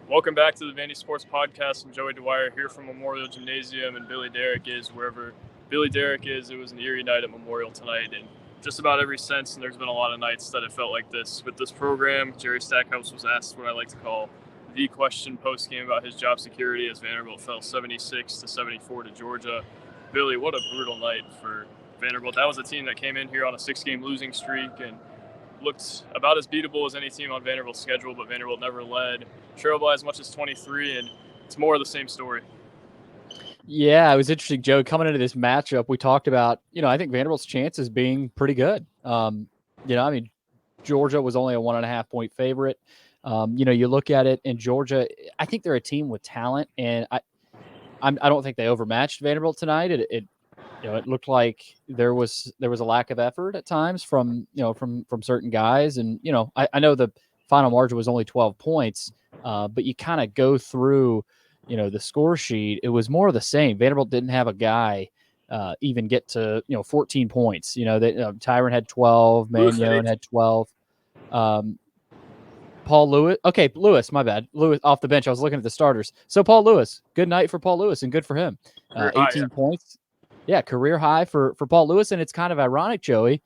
Welcome back to the Vandy Sports Podcast. I'm Joey Dwyer here from Memorial Gymnasium, and Billy Derrick is wherever Billy Derrick is. It was an eerie night at Memorial tonight, and just about every since, and there's been a lot of nights that it felt like this. With this program, Jerry Stackhouse was asked what I like to call the question post-game about his job security as Vanderbilt fell 76-74 to Georgia. Billy, what a brutal night for Vanderbilt. That was a team that came in here on a 6-game losing streak and looked about as beatable as any team on Vanderbilt's schedule, but Vanderbilt never led. Trailed by as much as 23, and it's more of the same story. Yeah, it was interesting, Joe. Coming into this matchup, we talked about, I think Vanderbilt's chances being pretty good. Georgia was only a 1.5-point favorite. You look at it, and Georgia, I think they're a team with talent, and I don't think they overmatched Vanderbilt tonight. It looked like there was a lack of effort at times from certain guys, and I know the final margin was only 12 points, but you kind of go through the score sheet. It was more of the same. Vanderbilt didn't have a guy even get to 14 points. Tyron had 12, Mannion had 12. Paul Lewis. Okay, Lewis, my bad. Lewis off the bench. I was looking at the starters. So Paul Lewis, good night for Paul Lewis and good for him. 18 points. Yeah, career high for Paul Lewis. And it's kind of ironic, Joey.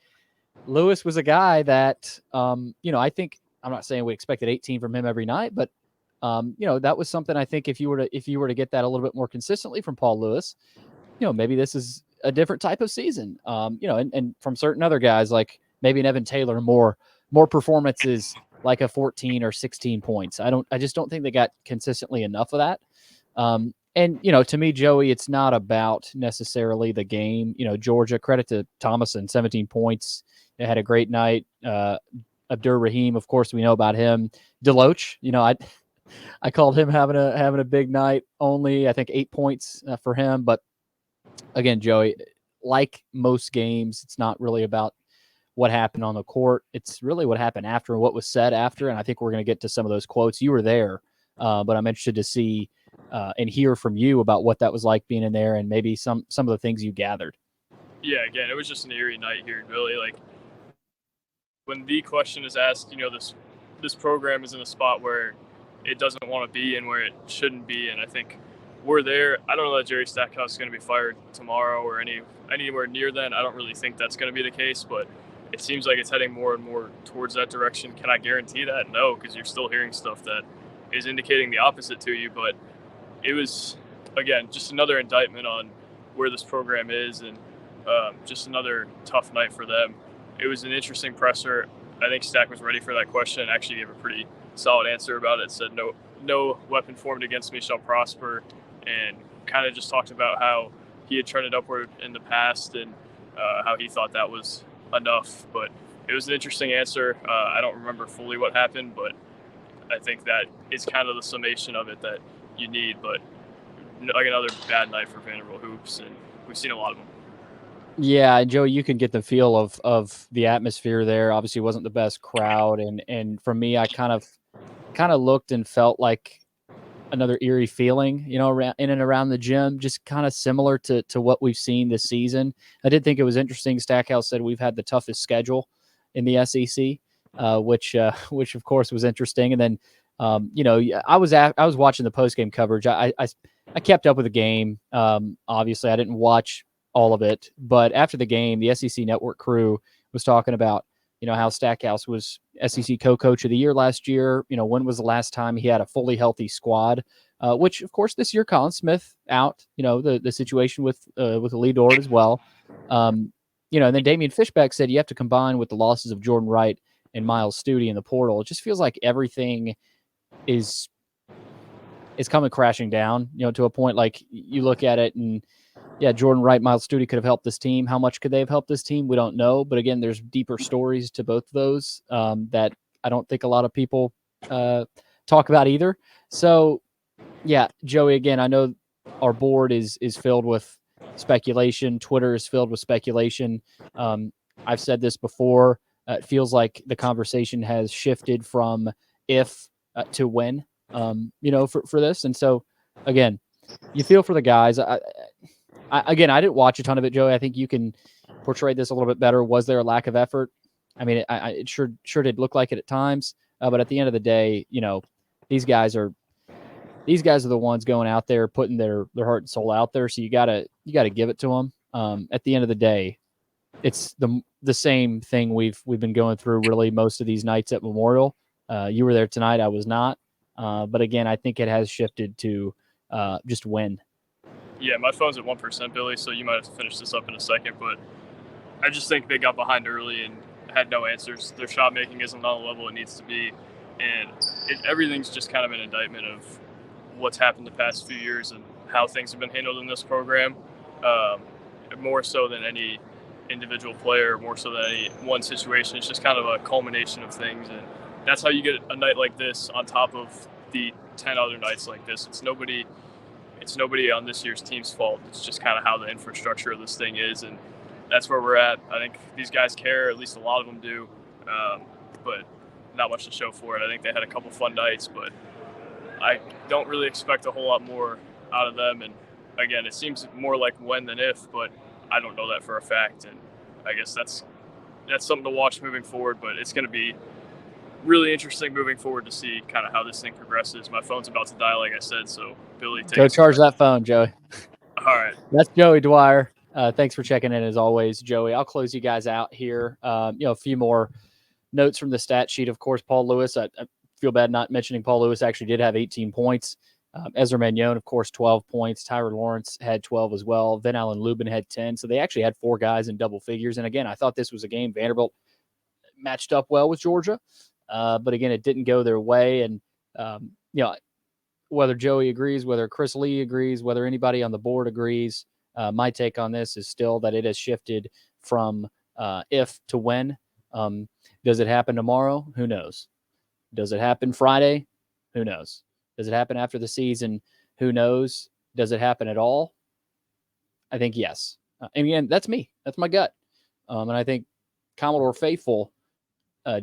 Lewis was a guy that, I think, I'm not saying we expected 18 from him every night, but, that was something I think if you were to get that a little bit more consistently from Paul Lewis, maybe this is a different type of season. And from certain other guys, like maybe an Evan Taylor, more performances like a 14 or 16 points. I just don't think they got consistently enough of that. And, to me, Joey, it's not about necessarily the game. Georgia, credit to Thomason, 17 points. They had a great night. Abdur Rahim, of course, we know about him. Deloach, I called him having a big night. Only, I think, 8 points for him. But again, Joey, like most games, it's not really about what happened on the court. It's really what happened after and what was said after. And I think we're going to get to some of those quotes. You were there, but I'm interested to see and hear from you about what that was like being in there and maybe some of the things you gathered. Yeah, again, it was just an eerie night here, really. Like when the question is asked, this program is in a spot where it doesn't want to be and where it shouldn't be, and I think we're there. I don't know that Jerry Stackhouse is going to be fired tomorrow or anywhere near then. I don't really think that's going to be the case, but it seems like it's heading more and more towards that direction. Can I guarantee that? No, because you're still hearing stuff that is indicating the opposite to you. But it was, again, just another indictment on where this program is, and just another tough night for them. It was an interesting presser. I think Stack was ready for that question and actually gave a pretty solid answer about it. Said no weapon formed against me shall prosper, and kind of just talked about how he had trended upward in the past and how he thought that was enough. But it was an interesting answer. I don't remember fully what happened, but I think that is kind of the summation of it that you need. But like another bad night for Vanderbilt hoops, and we've seen a lot of them. Yeah, Joe, you can get the feel of the atmosphere there. Obviously, it wasn't the best crowd, and for me, I kind of looked and felt like another eerie feeling, around in and around the gym, just kind of similar to what we've seen this season. I did think it was interesting. Stackhouse said we've had the toughest schedule in the SEC, which of course was interesting. And then, I was watching the post game coverage. I kept up with the game. Obviously, I didn't watch all of it, but after the game, the SEC Network crew was talking about how Stackhouse was SEC co-coach of the year last year. When was the last time he had a fully healthy squad? Which, of course, this year Colin Smith out. The situation with Lee Dort as well. And then Damian Fishback said you have to combine with the losses of Jordan Wright and Miles Studi in the portal. It just feels like everything is coming crashing down. To a point like you look at it and. Yeah, Jordan Wright, Miles Studi could have helped this team. How much could they have helped this team? We don't know. But again, there's deeper stories to both of those that I don't think a lot of people talk about either. So, yeah, Joey, again, I know our board is filled with speculation. Twitter is filled with speculation. I've said this before. It feels like the conversation has shifted from if to when, for this. And so, again, you feel for the guys. I didn't watch a ton of it, Joey. I think you can portray this a little bit better. Was there a lack of effort? I mean, it sure did look like it at times. But at the end of the day, these guys are these guys are the ones going out there putting their heart and soul out there. So you gotta give it to them. At the end of the day, it's the same thing we've been going through really most of these nights at Memorial. You were there tonight. I was not. But again, I think it has shifted to just win. Yeah, my phone's at 1%, Billy, so you might have to finish this up in a second. But I just think they got behind early and had no answers. Their shot making isn't on the level it needs to be. And everything's just kind of an indictment of what's happened the past few years and how things have been handled in this program. More so than any individual player, more so than any one situation. It's just kind of a culmination of things. And that's how you get a night like this on top of the 10 other nights like this. It's nobody on this year's team's fault. It's just kind of how the infrastructure of this thing is, and that's where we're at. I think these guys care, at least a lot of them do, but not much to show for it. I think they had a couple fun nights, but I don't really expect a whole lot more out of them. And again, it seems more like when than if, but I don't know that for a fact. And I guess that's something to watch moving forward, but it's going to be really interesting moving forward to see kind of how this thing progresses. My phone's about to die, like I said, so Billy, Go charge that phone, Joey. All right. That's Joey Dwyer. Thanks for checking in as always, Joey. I'll close you guys out here. A few more notes from the stat sheet. Of course, Paul Lewis. I feel bad not mentioning Paul Lewis actually did have 18 points. Ezra Mannion, of course, 12 points. Tyler Lawrence had 12 as well. Van Allen Lubin had 10. So they actually had 4 guys in double figures. And again, I thought this was a game Vanderbilt matched up well with Georgia. But again, it didn't go their way. And, whether Joey agrees, whether Chris Lee agrees, whether anybody on the board agrees, my take on this is still that it has shifted from if to when. Does it happen tomorrow? Who knows? Does it happen Friday? Who knows? Does it happen after the season? Who knows? Does it happen at all? I think yes. And again, that's me. That's my gut. And I think Commodore Faithful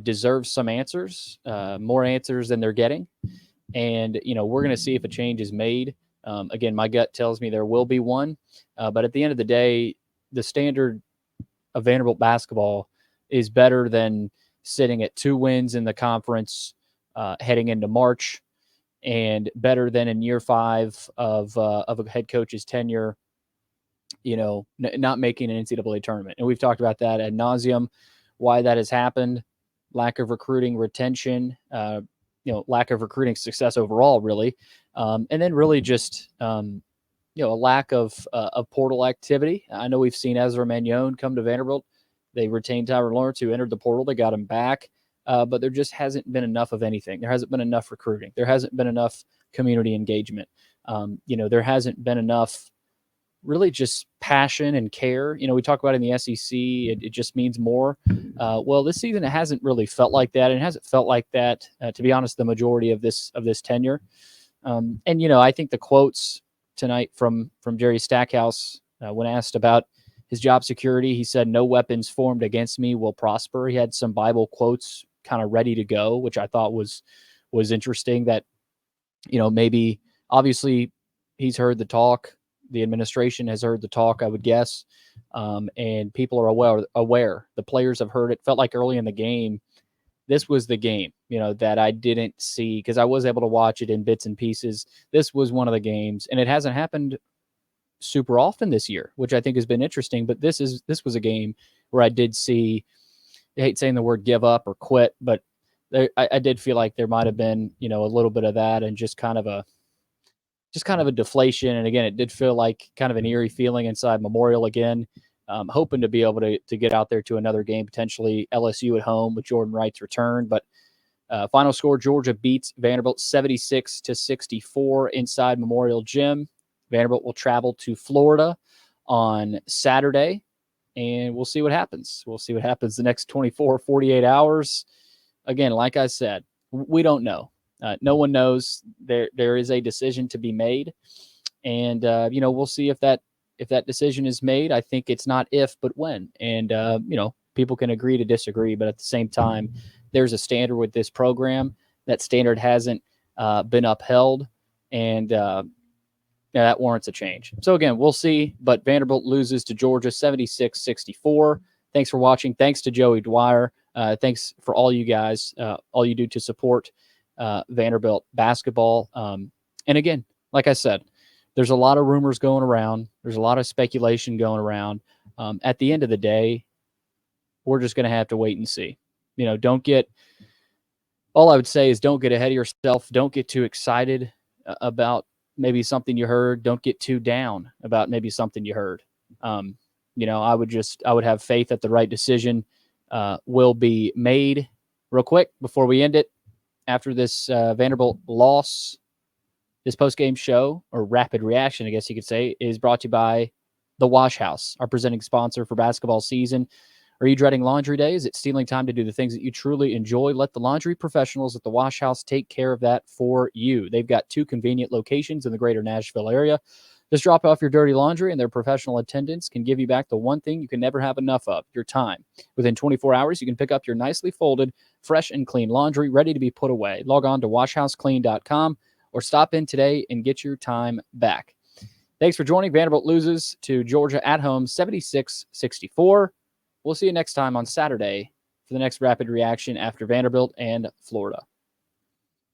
deserves some answers, more answers than they're getting. And, we're going to see if a change is made. Again, my gut tells me there will be one. But at the end of the day, the standard of Vanderbilt basketball is better than sitting at 2 wins in the conference heading into March, and better than in year 5 of a head coach's tenure, not making an NCAA tournament. And we've talked about that ad nauseum, why that has happened, lack of recruiting retention, lack of recruiting success overall, really. And then really just, a lack of portal activity. I know we've seen Ezra Mannion come to Vanderbilt. They retained Tyler Lawrence, who entered the portal. They got him back. But there just hasn't been enough of anything. There hasn't been enough recruiting. There hasn't been enough community engagement. There hasn't been enough really just passion and care. We talk about in the SEC, it just means more. Well, this season, it hasn't really felt like that. And it hasn't felt like that, to be honest, the majority of this tenure. And, I think the quotes tonight from Jerry Stackhouse, when asked about his job security, he said, "No weapons formed against me will prosper." He had some Bible quotes kind of ready to go, which I thought was interesting, that, maybe obviously he's heard the talk. The administration has heard the talk, I would guess. And people are aware. The players have heard it. Felt like early in the game, this was the game, that I didn't see because I was able to watch it in bits and pieces. This was one of the games, and it hasn't happened super often this year, which I think has been interesting. But this was a game where I did see, I hate saying the word give up or quit, but I did feel like there might have been, a little bit of that, and just kind of a deflation. And again, it did feel like kind of an eerie feeling inside Memorial again. Hoping to be able to get out there to another game, potentially LSU at home with Jordan Wright's return. But final score, Georgia beats Vanderbilt 76-64 inside Memorial Gym. Vanderbilt will travel to Florida on Saturday, and we'll see what happens. We'll see what happens the next 24, 48 hours. Again, like I said, we don't know. No one knows. There is a decision to be made, and we'll see if that decision is made. I think it's not if, but when. And people can agree to disagree, but at the same time, there's a standard with this program. That standard hasn't been upheld, and that warrants a change. So again, we'll see. But Vanderbilt loses to Georgia 76-64. Thanks for watching. Thanks to Joey Dwyer. Thanks for all you guys, all you do to support Vanderbilt basketball. And again, like I said, there's a lot of rumors going around. There's a lot of speculation going around. At the end of the day, we're just going to have to wait and see. All I would say is don't get ahead of yourself. Don't get too excited about maybe something you heard. Don't get too down about maybe something you heard. I would have faith that the right decision will be made. Real quick before we end it, after this Vanderbilt loss, this post-game show, or rapid reaction, I guess you could say, is brought to you by The Wash House, our presenting sponsor for basketball season. Are you dreading laundry day? Is it stealing time to do the things that you truly enjoy? Let the laundry professionals at The Wash House take care of that for you. They've got 2 convenient locations in the greater Nashville area. Just drop off your dirty laundry, and their professional attendants can give you back the one thing you can never have enough of, your time. Within 24 hours, you can pick up your nicely folded, fresh and clean laundry ready to be put away. Log on to washhouseclean.com or stop in today and get your time back. Thanks for joining. Vanderbilt loses to Georgia at home 76-64. We'll see you next time on Saturday for the next rapid reaction after Vanderbilt and Florida.